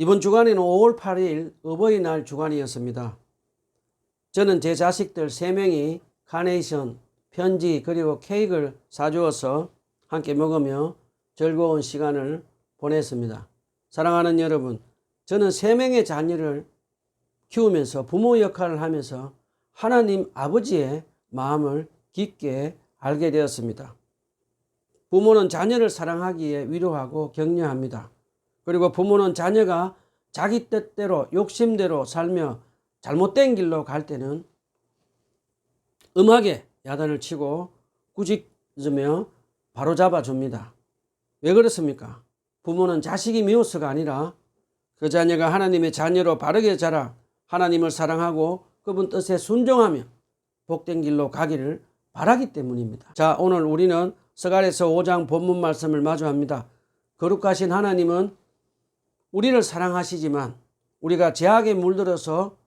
이번 주간에는 5월 8일 어버이날 주간이었습니다. 저는 제 자식들 3명이 카네이션, 편지 그리고 케이크를 사주어서 함께 먹으며 즐거운 시간을 보냈습니다. 사랑하는 여러분, 저는 3명의 자녀를 키우면서 부모 역할을 하면서 하나님 아버지의 마음을 깊게 알게 되었습니다. 부모는 자녀를 사랑하기에 위로하고 격려합니다. 그리고 부모는 자녀가 자기 뜻대로 욕심대로 살며 잘못된 길로 갈 때는 음하게 야단을 치고 꾸짖으며 바로잡아 줍니다. 왜 그렇습니까? 부모는 자식이 미워서가 아니라 그 자녀가 하나님의 자녀로 바르게 자라 하나님을 사랑하고 그분 뜻에 순종하며 복된 길로 가기를 바라기 때문입니다. 자, 오늘 우리는 스가랴서 5장 본문 말씀을 마주합니다. 거룩하신 하나님은 우리를 사랑하시지만 우리가 죄악에 물들어서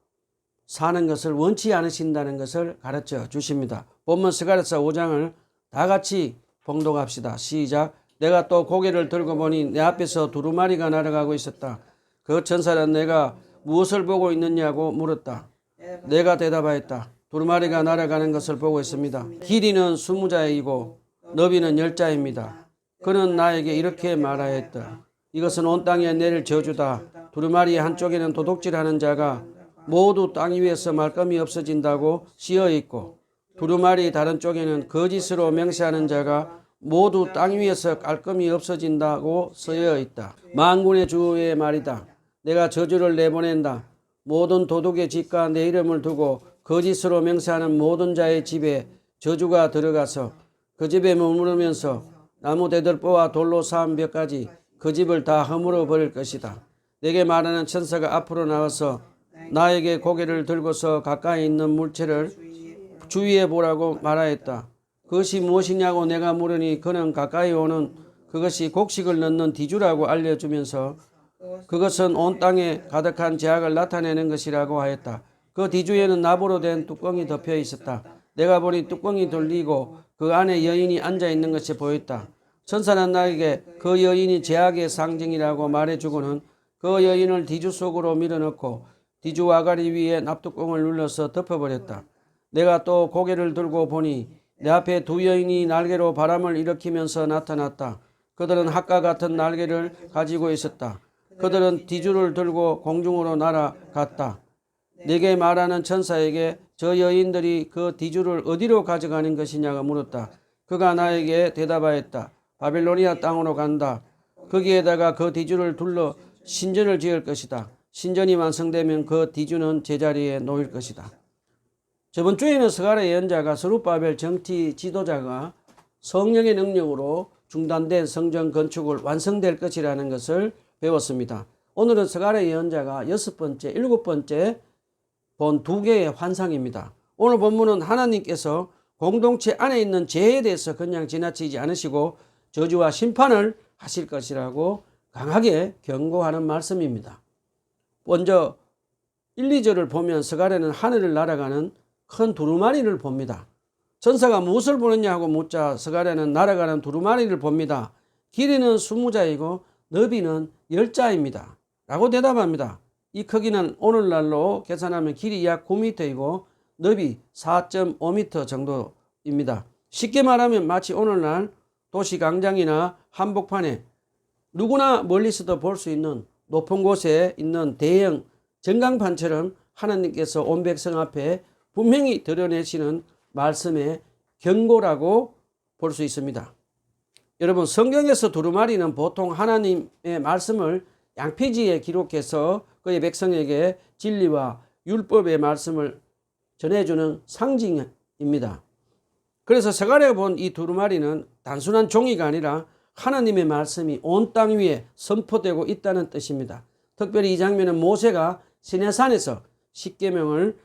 사는 것을 원치 않으신다는 것을 가르쳐 주십니다. 본문 스가랴서 5장을 다 같이 봉독합시다. 시작. 내가 또 고개를 들고 보니 내 앞에서 두루마리가 날아가고 있었다. 그 천사는 내가 무엇을 보고 있느냐고 물었다. 내가 대답하였다. 두루마리가 날아가는 것을 보고 있습니다. 길이는 20자이고 너비는 10자입니다. 그는 나에게 이렇게 말하였다. 이것은 온 땅에 내릴 저주다. 두루마리 한쪽에는 도둑질하는 자가 모두 땅 위에서 말끔히 없어진다고 쓰여 있고 두루마리 다른 쪽에는 거짓으로 맹세하는 자가 모두 땅 위에서 깔끔히 없어진다고 쓰여 있다. 만군의 주의 말이다. 내가 저주를 내보낸다. 모든 도둑의 집과 내 이름을 두고 거짓으로 맹세하는 모든 자의 집에 저주가 들어가서 그 집에 머무르면서 나무 대들보와 돌로 쌓은 벽까지 그 집을 다 허물어 버릴 것이다. 내게 말하는 천사가 앞으로 나와서 나에게 고개를 들고서 가까이 있는 물체를 주위에 보라고 말하였다. 그것이 무엇이냐고 내가 물으니 그는 가까이 오는 그것이 곡식을 넣는 디주라고 알려주면서 그것은 온 땅에 가득한 죄악을 나타내는 것이라고 하였다. 그 디주에는 나무로 된 뚜껑이 덮여 있었다. 내가 보니 뚜껑이 돌리고 그 안에 여인이 앉아있는 것이 보였다. 천사는 나에게 그 여인이 죄악의 상징이라고 말해주고는 그 여인을 디주 속으로 밀어넣고 디주 아가리 위에 납뚜껑을 눌러서 덮어버렸다. 내가 또 고개를 들고 보니 내 앞에 두 여인이 날개로 바람을 일으키면서 나타났다. 그들은 학과 같은 날개를 가지고 있었다. 그들은 디주를 들고 공중으로 날아갔다. 내게 말하는 천사에게 저 여인들이 그 디주를 어디로 가져가는 것이냐고 물었다. 그가 나에게 대답하였다. 바빌로니아 땅으로 간다. 거기에다가 그 디주를 둘러 신전을 지을 것이다. 신전이 완성되면 그 디주는 제자리에 놓일 것이다. 저번 주에는 스가랴 예언자가 스룹바벨 정치 지도자가 성령의 능력으로 중단된 성전 건축을 완성될 것이라는 것을 배웠습니다. 오늘은 스가랴 예언자가 6번째, 7번째 본 2개의 환상입니다. 오늘 본문은 하나님께서 공동체 안에 있는 죄에 대해서 그냥 지나치지 않으시고 저주와 심판을 하실 것이라고 강하게 경고하는 말씀입니다. 먼저 1, 2절을 보면 스가랴는 하늘을 날아가는 큰 두루마리를 봅니다. 천사가 무엇을 보느냐 하고 묻자 스가랴는 날아가는 두루마리를 봅니다. 길이는 20자이고 너비는 10자입니다. 라고 대답합니다. 이 크기는 오늘날로 계산하면 길이 약 9m이고 너비 4.5m 정도입니다. 쉽게 말하면 마치 오늘날 도시 광장이나 한복판에 누구나 멀리서도 볼 수 있는 높은 곳에 있는 대형 전광판처럼 하나님께서 온 백성 앞에 분명히 드러내시는 말씀의 경고라고 볼 수 있습니다. 여러분, 성경에서 두루마리는 보통 하나님의 말씀을 양피지에 기록해서 그의 백성에게 진리와 율법의 말씀을 전해주는 상징입니다. 그래서 스가랴가 본 이 두루마리는 단순한 종이가 아니라 하나님의 말씀이 온 땅 위에 선포되고 있다는 뜻입니다. 특별히 이 장면은 모세가 시내산에서 십계명을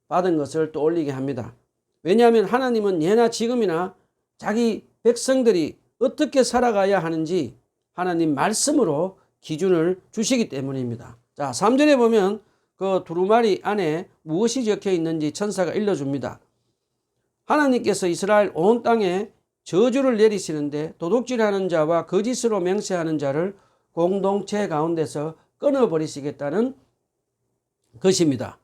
받은 것을 떠올리게 합니다. 왜냐하면 하나님은 예나 지금이나 자기 백성들이 어떻게 살아가야 하는지 하나님 말씀으로 기준을 주시기 때문입니다. 자, 3절에 보면 그 두루마리 안에 무엇이 적혀 있는지 천사가 일러줍니다. 하나님께서 이스라엘 온 땅에 저주를 내리시는데 도둑질하는 자와 거짓으로 맹세하는 자를 공동체 가운데서 끊어버리시겠다는 것입니다.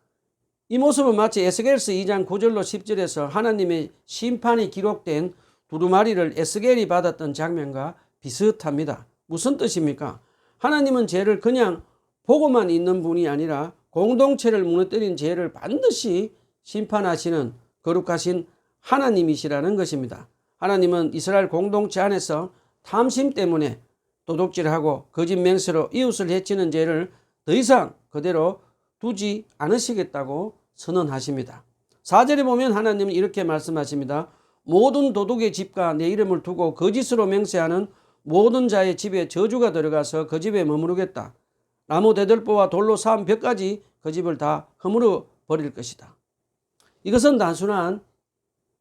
이 모습은 마치 에스겔서 2장 9절로 10절에서 하나님의 심판이 기록된 두루마리를 에스겔이 받았던 장면과 비슷합니다. 무슨 뜻입니까? 하나님은 죄를 그냥 보고만 있는 분이 아니라 공동체를 무너뜨린 죄를 반드시 심판하시는 거룩하신 하나님이시라는 것입니다. 하나님은 이스라엘 공동체 안에서 탐심 때문에 도둑질하고 거짓 맹세로 이웃을 해치는 죄를 더 이상 그대로 두지 않으시겠다고 선언하십니다. 4절에 보면 하나님은 이렇게 말씀하십니다. 모든 도둑의 집과 내 이름을 두고 거짓으로 맹세하는 모든 자의 집에 저주가 들어가서 그 집에 머무르겠다. 나무 대들보와 돌로 쌓은 벽까지 그 집을 다 허물어 버릴 것이다. 이것은 단순한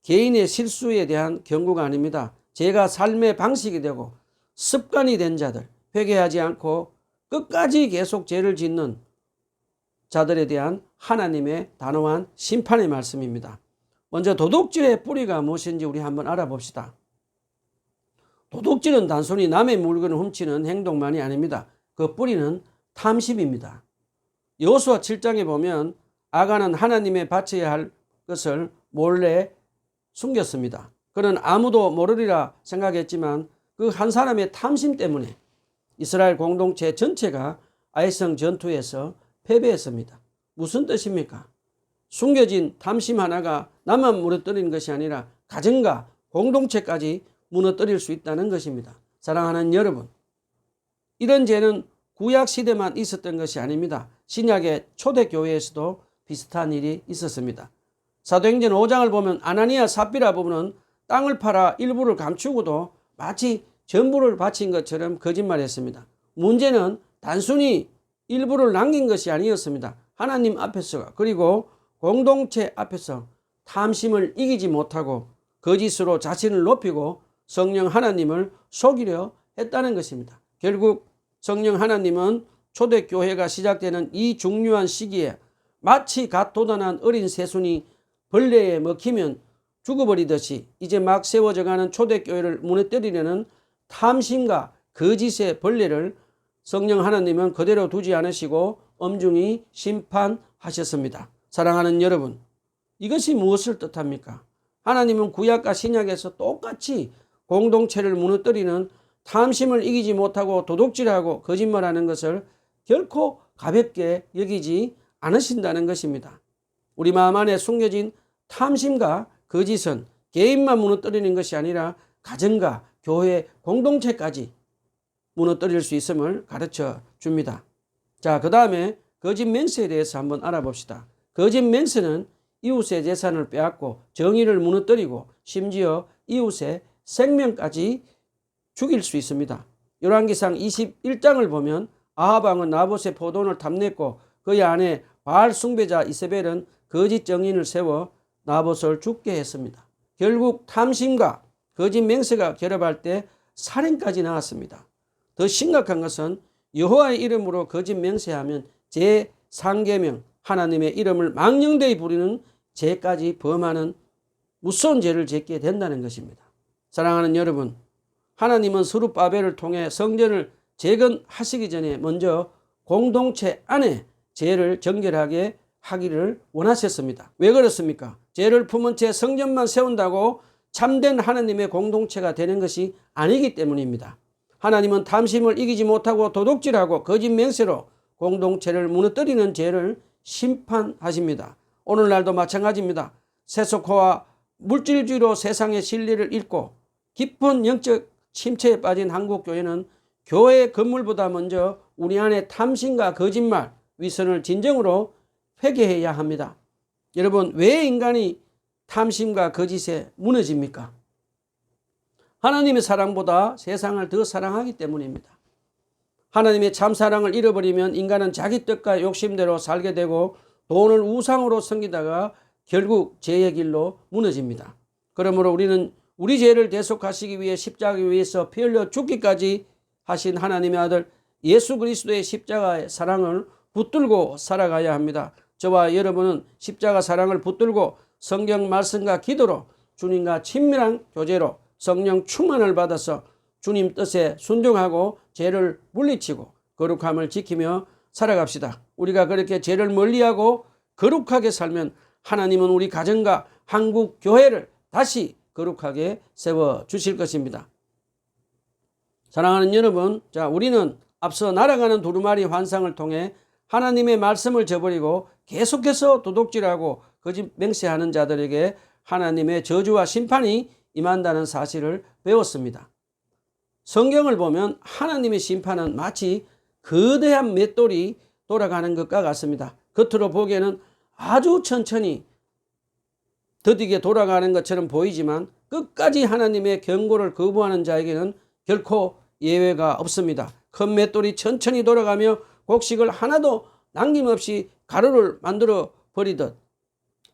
개인의 실수에 대한 경고가 아닙니다. 죄가 삶의 방식이 되고 습관이 된 자들, 회개하지 않고 끝까지 계속 죄를 짓는 자들에 대한 하나님의 단호한 심판의 말씀입니다. 먼저 도둑질의 뿌리가 무엇인지 우리 한번 알아봅시다. 도둑질은 단순히 남의 물건을 훔치는 행동만이 아닙니다. 그 뿌리는 탐심입니다. 여호수아 7장에 보면 아간은 하나님의 바쳐야 할 것을 몰래 숨겼습니다. 그는 아무도 모르리라 생각했지만 그 한 사람의 탐심 때문에 이스라엘 공동체 전체가 아이성 전투에서 패배했습니다. 무슨 뜻입니까? 숨겨진 탐심 하나가 나만 무너뜨리는 것이 아니라 가정과 공동체까지 무너뜨릴 수 있다는 것입니다. 사랑하는 여러분, 이런 죄는 구약 시대만 있었던 것이 아닙니다. 신약의 초대교회에서도 비슷한 일이 있었습니다. 사도행전 5장을 보면 아나니아 삽비라 부부는 땅을 팔아 일부를 감추고도 마치 전부를 바친 것처럼 거짓말했습니다. 문제는 단순히 일부를 남긴 것이 아니었습니다. 하나님 앞에서 그리고 공동체 앞에서 탐심을 이기지 못하고 거짓으로 자신을 높이고 성령 하나님을 속이려 했다는 것입니다. 결국 성령 하나님은 초대교회가 시작되는 이 중요한 시기에 마치 갓 돋아난 어린 새순이 벌레에 먹히면 죽어버리듯이 이제 막 세워져가는 초대교회를 무너뜨리려는 탐심과 거짓의 벌레를 성령 하나님은 그대로 두지 않으시고 엄중히 심판하셨습니다. 사랑하는 여러분, 이것이 무엇을 뜻합니까? 하나님은 구약과 신약에서 똑같이 공동체를 무너뜨리는 탐심을 이기지 못하고 도둑질하고 거짓말하는 것을 결코 가볍게 여기지 않으신다는 것입니다. 우리 마음 안에 숨겨진 탐심과 거짓은 개인만 무너뜨리는 것이 아니라 가정과 교회 공동체까지 무너뜨릴 수 있음을 가르쳐 줍니다. 자, 그 다음에 거짓 맹세에 대해서 한번 알아봅시다. 거짓 맹세는 이웃의 재산을 빼앗고 정의를 무너뜨리고 심지어 이웃의 생명까지 죽일 수 있습니다. 열왕기상 21장을 보면 아합 왕은 나봇의 포도원을 탐냈고 그의 아내 바알 숭배자 이세벨은 거짓 정인을 세워 나봇을 죽게 했습니다. 결국 탐심과 거짓 맹세가 결합할 때 살인까지 나왔습니다. 더 심각한 것은 여호와의 이름으로 거짓 맹세하면 제3계명 하나님의 이름을 망령되이 부리는 죄까지 범하는 무서운 죄를 짓게 된다는 것입니다. 사랑하는 여러분, 하나님은 스룹바벨을 통해 성전을 재건하시기 전에 먼저 공동체 안에 죄를 정결하게 하기를 원하셨습니다. 왜 그렇습니까? 죄를 품은 채 성전만 세운다고 참된 하나님의 공동체가 되는 것이 아니기 때문입니다. 하나님은 탐심을 이기지 못하고 도둑질하고 거짓 맹세로 공동체를 무너뜨리는 죄를 심판하십니다. 오늘날도 마찬가지입니다. 세속화와 물질주의로 세상의 진리를 잃고 깊은 영적 침체에 빠진 한국교회는 교회 건물보다 먼저 우리 안에 탐심과 거짓말, 위선을 진정으로 회개해야 합니다. 여러분, 왜 인간이 탐심과 거짓에 무너집니까? 하나님의 사랑보다 세상을 더 사랑하기 때문입니다. 하나님의 참사랑을 잃어버리면 인간은 자기 뜻과 욕심대로 살게 되고 돈을 우상으로 섬기다가 결국 죄의 길로 무너집니다. 그러므로 우리는 우리 죄를 대속하시기 위해 십자가 위에서 피 흘려 죽기까지 하신 하나님의 아들 예수 그리스도의 십자가의 사랑을 붙들고 살아가야 합니다. 저와 여러분은 십자가 사랑을 붙들고 성경 말씀과 기도로 주님과 친밀한 교제로 성령 충만을 받아서 주님 뜻에 순종하고 죄를 물리치고 거룩함을 지키며 살아갑시다. 우리가 그렇게 죄를 멀리하고 거룩하게 살면 하나님은 우리 가정과 한국 교회를 다시 거룩하게 세워주실 것입니다. 사랑하는 여러분, 자, 우리는 앞서 날아가는 두루마리 환상을 통해 하나님의 말씀을 저버리고 계속해서 도둑질하고 거짓 맹세하는 자들에게 하나님의 저주와 심판이 임한다는 사실을 배웠습니다. 성경을 보면 하나님의 심판은 마치 거대한 맷돌이 돌아가는 것과 같습니다. 겉으로 보기에는 아주 천천히 더디게 돌아가는 것처럼 보이지만 끝까지 하나님의 경고를 거부하는 자에게는 결코 예외가 없습니다. 큰 맷돌이 천천히 돌아가며 곡식을 하나도 남김없이 가루를 만들어 버리듯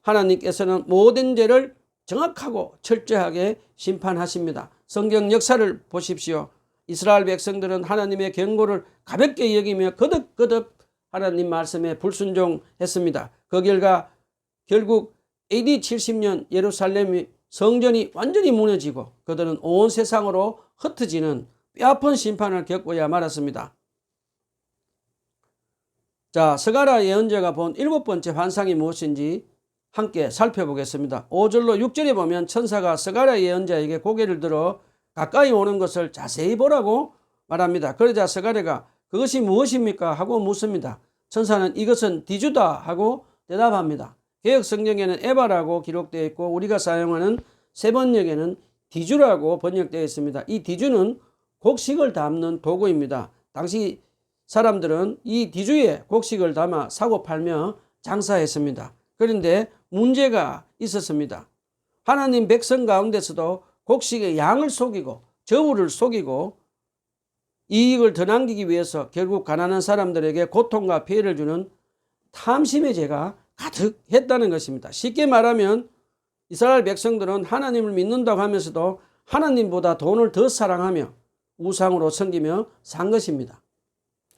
하나님께서는 모든 죄를 정확하고 철저하게 심판하십니다. 성경 역사를 보십시오. 이스라엘 백성들은 하나님의 경고를 가볍게 여기며 거듭거듭 하나님 말씀에 불순종했습니다. 그 결과 결국 AD 70년 예루살렘 성전이 완전히 무너지고 그들은 온 세상으로 흩어지는 뼈아픈 심판을 겪어야 말았습니다. 자, 스가랴 예언자가 본 7번째 환상이 무엇인지 함께 살펴보겠습니다. 5절로 6절에 보면 천사가 스가랴 예언자에게 고개를 들어 가까이 오는 것을 자세히 보라고 말합니다. 그러자 스가랴가 그것이 무엇입니까? 하고 묻습니다. 천사는 이것은 디주다 하고 대답합니다. 개역 성경에는 에바라고 기록되어 있고 우리가 사용하는 세번역에는 디주라고 번역되어 있습니다. 이 디주는 곡식을 담는 도구입니다. 당시 사람들은 이 디주에 곡식을 담아 사고 팔며 장사했습니다. 그런데 문제가 있었습니다. 하나님 백성 가운데서도 곡식의 양을 속이고 저울을 속이고 이익을 더 남기기 위해서 결국 가난한 사람들에게 고통과 피해를 주는 탐심의 죄가 가득했다는 것입니다. 쉽게 말하면 이스라엘 백성들은 하나님을 믿는다고 하면서도 하나님보다 돈을 더 사랑하며 우상으로 섬기며 산 것입니다.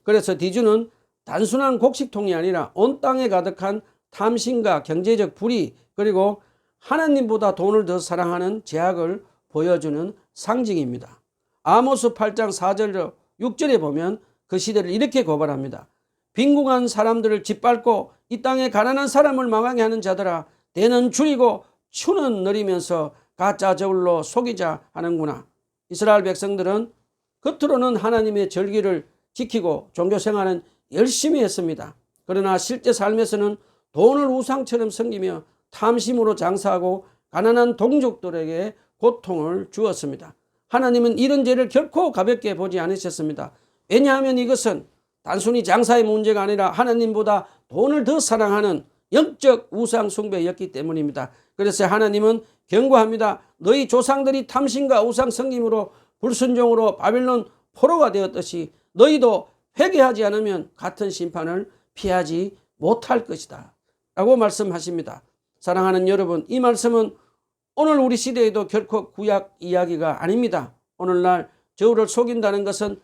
그래서 디주는 단순한 곡식통이 아니라 온 땅에 가득한 탐심과 경제적 불의 그리고 하나님보다 돈을 더 사랑하는 죄악을 보여주는 상징입니다. 아모스 8장 4절 6절에 보면 그 시대를 이렇게 고발합니다. 빈궁한 사람들을 짓밟고 이 땅에 가난한 사람을 망하게 하는 자들아 대는 줄이고 추는 느리면서 가짜 저울로 속이자 하는구나. 이스라엘 백성들은 겉으로는 하나님의 절기를 지키고 종교생활은 열심히 했습니다. 그러나 실제 삶에서는 돈을 우상처럼 섬기며 탐심으로 장사하고 가난한 동족들에게 고통을 주었습니다. 하나님은 이런 죄를 결코 가볍게 보지 않으셨습니다. 왜냐하면 이것은 단순히 장사의 문제가 아니라 하나님보다 돈을 더 사랑하는 영적 우상 숭배였기 때문입니다. 그래서 하나님은 경고합니다. 너희 조상들이 탐심과 우상 섬김으로 불순종으로 바벨론 포로가 되었듯이 너희도 회개하지 않으면 같은 심판을 피하지 못할 것이다 라고 말씀하십니다. 사랑하는 여러분, 이 말씀은 오늘 우리 시대에도 결코 구약 이야기가 아닙니다. 오늘날 저울을 속인다는 것은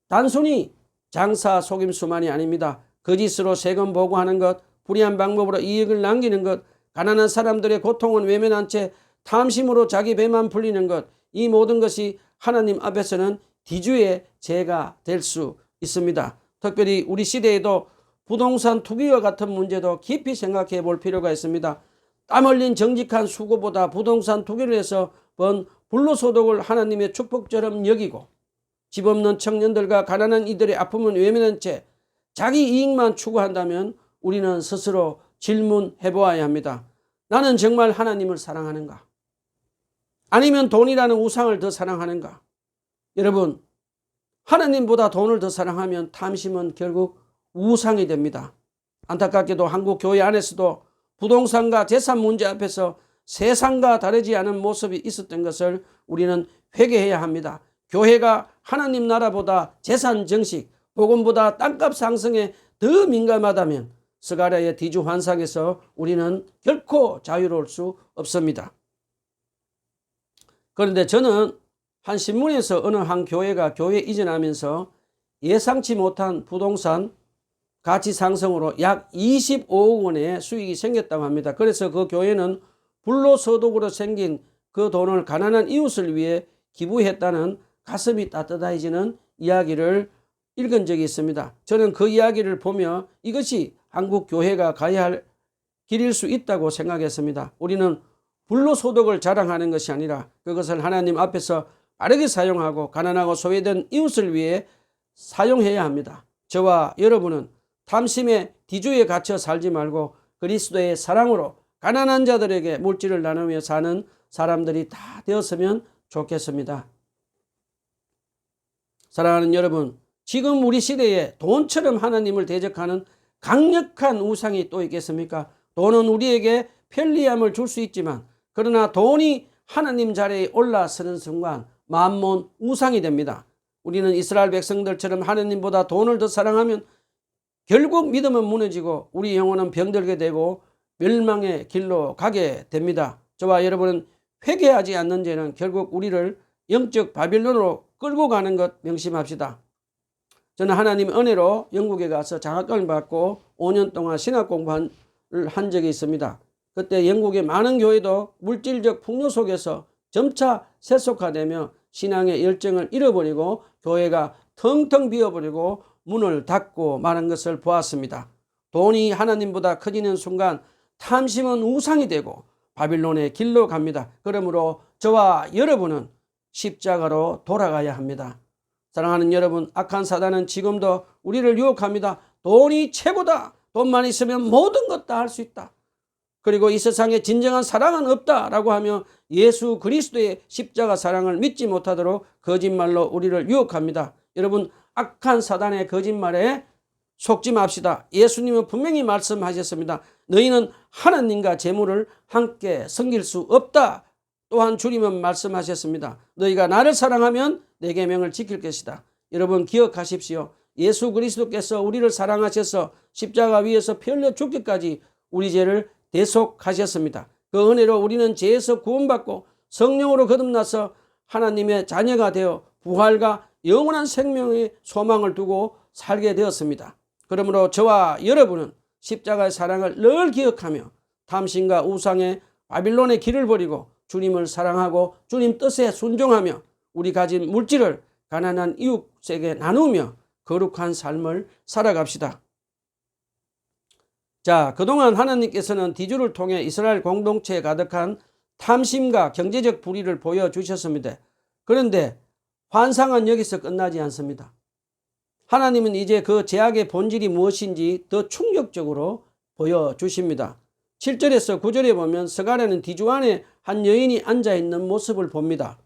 단순히 장사 속임수만이 아닙니다. 거짓으로 세금 보고하는 것, 불의한 방법으로 이익을 남기는 것, 가난한 사람들의 고통은 외면한 채 탐심으로 자기 배만 불리는 것, 이 모든 것이 하나님 앞에서는 디주의 죄가 될 수 있습니다. 특별히 우리 시대에도 부동산 투기와 같은 문제도 깊이 생각해 볼 필요가 있습니다. 땀 흘린 정직한 수고보다 부동산 투기를 해서 번 불로소득을 하나님의 축복처럼 여기고 집 없는 청년들과 가난한 이들의 아픔은 외면한 채 자기 이익만 추구한다면 우리는 스스로 질문해 보아야 합니다. 나는 정말 하나님을 사랑하는가? 아니면 돈이라는 우상을 더 사랑하는가? 여러분, 하나님보다 돈을 더 사랑하면 탐심은 결국 우상이 됩니다. 안타깝게도 한국 교회 안에서도 부동산과 재산 문제 앞에서 세상과 다르지 않은 모습이 있었던 것을 우리는 회개해야 합니다. 교회가 하나님 나라보다 재산 정식, 복음보다 땅값 상승에 더 민감하다면 스가랴의 디주 환상에서 우리는 결코 자유로울 수 없습니다. 그런데 저는 한 신문에서 어느 한 교회가 교회 이전하면서 예상치 못한 부동산 가치 상승으로 약 25억 원의 수익이 생겼다고 합니다. 그래서 그 교회는 불로소득으로 생긴 그 돈을 가난한 이웃을 위해 기부했다는 가슴이 따뜻해지는 이야기를 읽은 적이 있습니다. 저는 그 이야기를 보며 이것이 한국 교회가 가야 할 길일 수 있다고 생각했습니다. 우리는 불로소득을 자랑하는 것이 아니라 그것을 하나님 앞에서 바르게 사용하고 가난하고 소외된 이웃을 위해 사용해야 합니다. 저와 여러분은 탐심의 뒤주에 갇혀 살지 말고 그리스도의 사랑으로 가난한 자들에게 물질을 나누며 사는 사람들이 다 되었으면 좋겠습니다. 사랑하는 여러분, 지금 우리 시대에 돈처럼 하나님을 대적하는 강력한 우상이 또 있겠습니까? 돈은 우리에게 편리함을 줄 수 있지만 그러나 돈이 하나님 자리에 올라서는 순간 만몬 우상이 됩니다. 우리는 이스라엘 백성들처럼 하나님보다 돈을 더 사랑하면 결국 믿음은 무너지고 우리 영혼은 병들게 되고 멸망의 길로 가게 됩니다. 저와 여러분은 회개하지 않는 죄는 결국 우리를 영적 바빌론으로 끌고 가는 것 명심합시다. 저는 하나님의 은혜로 영국에 가서 장학금을 받고 5년 동안 신학 공부를 한 적이 있습니다. 그때 영국의 많은 교회도 물질적 풍요 속에서 점차 세속화되며 신앙의 열정을 잃어버리고 교회가 텅텅 비어버리고 문을 닫고 마는 것을 보았습니다. 돈이 하나님보다 커지는 순간 탐심은 우상이 되고 바빌론의 길로 갑니다. 그러므로 저와 여러분은 십자가로 돌아가야 합니다. 사랑하는 여러분, 악한 사단은 지금도 우리를 유혹합니다. 돈이 최고다. 돈만 있으면 모든 것 다 할 수 있다. 그리고 이 세상에 진정한 사랑은 없다라고 하며 예수 그리스도의 십자가 사랑을 믿지 못하도록 거짓말로 우리를 유혹합니다. 여러분, 악한 사단의 거짓말에 속지 맙시다. 예수님은 분명히 말씀하셨습니다. 너희는 하나님과 재물을 함께 섬길 수 없다. 또한 주님은 말씀하셨습니다. 너희가 나를 사랑하면 내 계명을 지킬 것이다. 여러분 기억하십시오. 예수 그리스도께서 우리를 사랑하셔서 십자가 위에서 피 흘려 죽기까지 우리 죄를 대속하셨습니다. 그 은혜로 우리는 죄에서 구원받고 성령으로 거듭나서 하나님의 자녀가 되어 부활과 영원한 생명의 소망을 두고 살게 되었습니다. 그러므로 저와 여러분은 십자가의 사랑을 늘 기억하며 탐심과 우상의 바빌론의 길을 버리고 주님을 사랑하고 주님 뜻에 순종하며 우리 가진 물질을 가난한 이웃에게 나누며 거룩한 삶을 살아갑시다. 자, 그동안 하나님께서는 뒤주를 통해 이스라엘 공동체에 가득한 탐심과 경제적 불의를 보여주셨습니다. 그런데 환상은 여기서 끝나지 않습니다. 하나님은 이제 그 죄악의 본질이 무엇인지 더 충격적으로 보여주십니다. 7절에서 9절에 보면 서간에는 뒤주 안에 한 여인이 앉아있는 모습을 봅니다.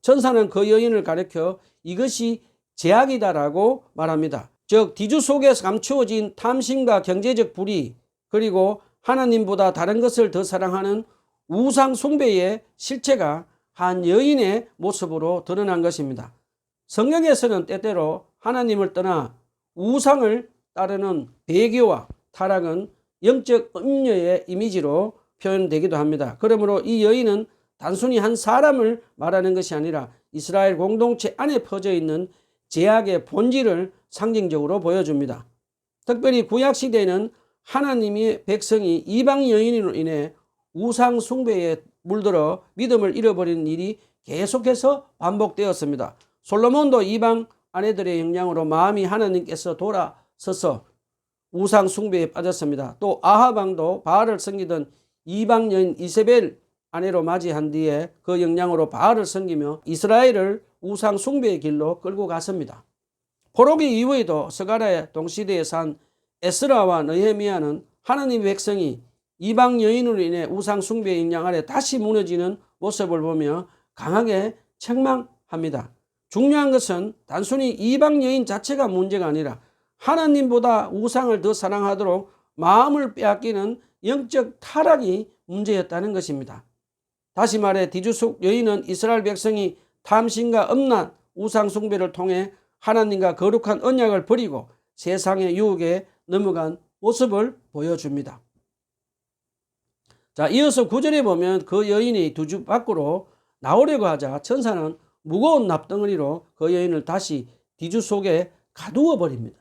천사는 그 여인을 가리켜 이것이 죄악이다라고 말합니다. 즉 뒤주 속에서 감추어진 탐심과 경제적 불의 그리고 하나님보다 다른 것을 더 사랑하는 우상 숭배의 실체가 한 여인의 모습으로 드러난 것입니다. 성경에서는 때때로 하나님을 떠나 우상을 따르는 배교와 타락은 영적 음녀의 이미지로 표현되기도 합니다. 그러므로 이 여인은 단순히 한 사람을 말하는 것이 아니라 이스라엘 공동체 안에 퍼져 있는 죄악의 본질을 상징적으로 보여줍니다. 특별히 구약시대에는 하나님의 백성이 이방 여인으로 인해 우상 숭배에 물들어 믿음을 잃어버리는 일이 계속해서 반복되었습니다. 솔로몬도 이방 아내들의 영향으로 마음이 하나님께서 돌아서서 우상 숭배에 빠졌습니다. 또 아합 왕도 바알을 섬기던 이방 여인 이세벨 아내로 맞이한 뒤에 그 영향으로 바알을 섬기며 이스라엘을 우상 숭배의 길로 끌고 갔습니다. 포로기 이후에도 스가랴의 동시대에 산 에스라와 느헤미야는 하나님의 백성이 이방 여인으로 인해 우상 숭배의 영향 아래 다시 무너지는 모습을 보며 강하게 책망합니다. 중요한 것은 단순히 이방 여인 자체가 문제가 아니라 하나님보다 우상을 더 사랑하도록 마음을 빼앗기는 영적 타락이 문제였다는 것입니다. 다시 말해 뒤주 속 여인은 이스라엘 백성이 탐심과 음란, 우상 숭배를 통해 하나님과 거룩한 언약을 버리고 세상의 유혹에 넘어간 모습을 보여줍니다. 자, 이어서 9절에 보면 그 여인이 뒤주 밖으로 나오려고 하자 천사는 무거운 납덩어리로 그 여인을 다시 뒤주 속에 가두어 버립니다.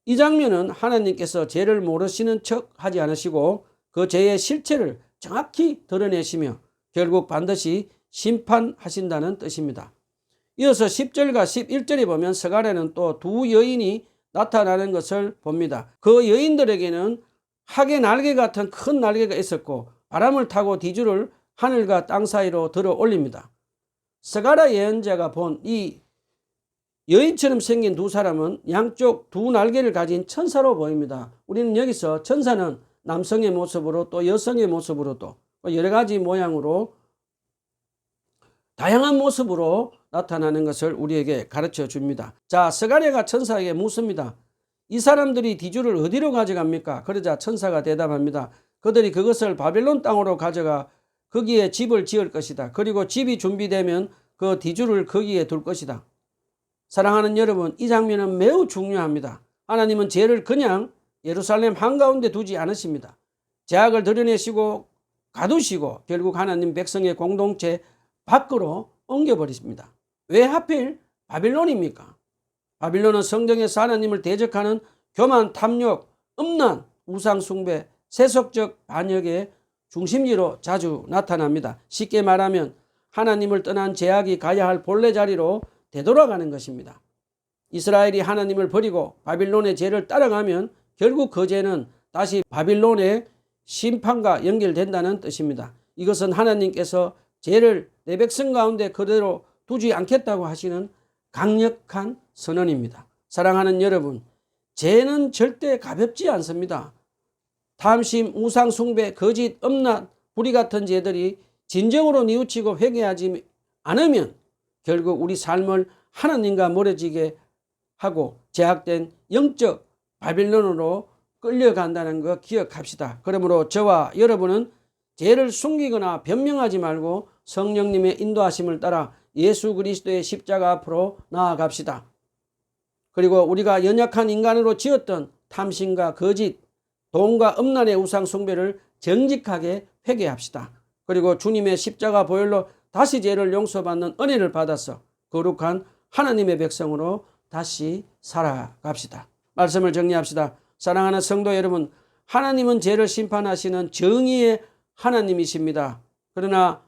이 장면은 하나님께서 죄를 모르시는 척 하지 않으시고 그 죄의 실체를 정확히 드러내시며 결국 반드시 심판하신다는 뜻입니다. 이어서 10절과 11절에 보면 스가랴는 또 두 여인이 나타나는 것을 봅니다. 그 여인들에게는 학의 날개 같은 큰 날개가 있었고 바람을 타고 뒤줄을 하늘과 땅 사이로 들어 올립니다. 스가랴 예언자가 본 이 여인처럼 생긴 두 사람은 양쪽 두 날개를 가진 천사로 보입니다. 우리는 여기서 천사는 남성의 모습으로 또 여성의 모습으로 또 여러 가지 모양으로 다양한 모습으로 나타나는 것을 우리에게 가르쳐 줍니다. 자, 스가랴가 천사에게 묻습니다. 이 사람들이 뒤줄을 어디로 가져갑니까? 그러자 천사가 대답합니다. 그들이 그것을 바벨론 땅으로 가져가 거기에 집을 지을 것이다. 그리고 집이 준비되면 그 뒤줄을 거기에 둘 것이다. 사랑하는 여러분, 이 장면은 매우 중요합니다. 하나님은 죄를 그냥 예루살렘 한가운데 두지 않으십니다. 죄악을 드러내시고 가두시고 결국 하나님 백성의 공동체 밖으로 옮겨버리십니다. 왜 하필 바빌론입니까? 바빌론은 성경에서 하나님을 대적하는 교만, 탐욕, 음란, 우상숭배, 세속적 반역의 중심지로 자주 나타납니다. 쉽게 말하면 하나님을 떠난 죄악이 가야 할 본래 자리로 되돌아가는 것입니다. 이스라엘이 하나님을 버리고 바빌론의 죄를 따라가면 결국 그 죄는 다시 바빌론의 심판과 연결된다는 뜻입니다. 이것은 하나님께서 죄를 내 백성 가운데 그대로 두지 않겠다고 하시는 강력한 선언입니다. 사랑하는 여러분, 죄는 절대 가볍지 않습니다. 탐심, 우상 숭배, 거짓, 음란, 불의 같은 죄들이 진정으로 뉘우치고 회개하지 않으면 결국 우리 삶을 하나님과 멀어지게 하고 제약된 영적 바빌론으로 끌려간다는 거 기억합시다. 그러므로 저와 여러분은 죄를 숨기거나 변명하지 말고 성령님의 인도하심을 따라 예수 그리스도의 십자가 앞으로 나아갑시다. 그리고 우리가 연약한 인간으로 지었던 탐심과 거짓, 돈과 음란의 우상 숭배를 정직하게 회개합시다. 그리고 주님의 십자가 보혈로 다시 죄를 용서받는 은혜를 받아서 거룩한 하나님의 백성으로 다시 살아갑시다. 말씀을 정리합시다. 사랑하는 성도 여러분, 하나님은 죄를 심판하시는 정의의 하나님이십니다. 그러나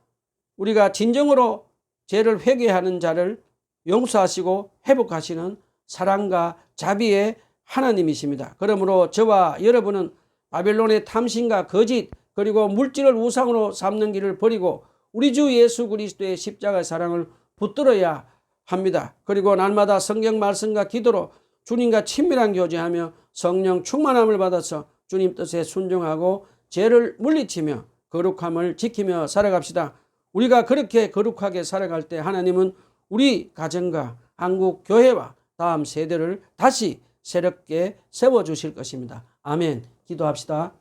우리가 진정으로 죄를 회개하는 자를 용서하시고 회복하시는 사랑과 자비의 하나님이십니다. 그러므로 저와 여러분은 바벨론의 탐심과 거짓 그리고 물질을 우상으로 삼는 길을 버리고 우리 주 예수 그리스도의 십자가의 사랑을 붙들어야 합니다. 그리고 날마다 성경 말씀과 기도로 주님과 친밀한 교제하며 성령 충만함을 받아서 주님 뜻에 순종하고 죄를 물리치며 거룩함을 지키며 살아갑시다. 우리가 그렇게 거룩하게 살아갈 때 하나님은 우리 가정과 한국 교회와 다음 세대를 다시 새롭게 세워주실 것입니다. 아멘. 기도합시다.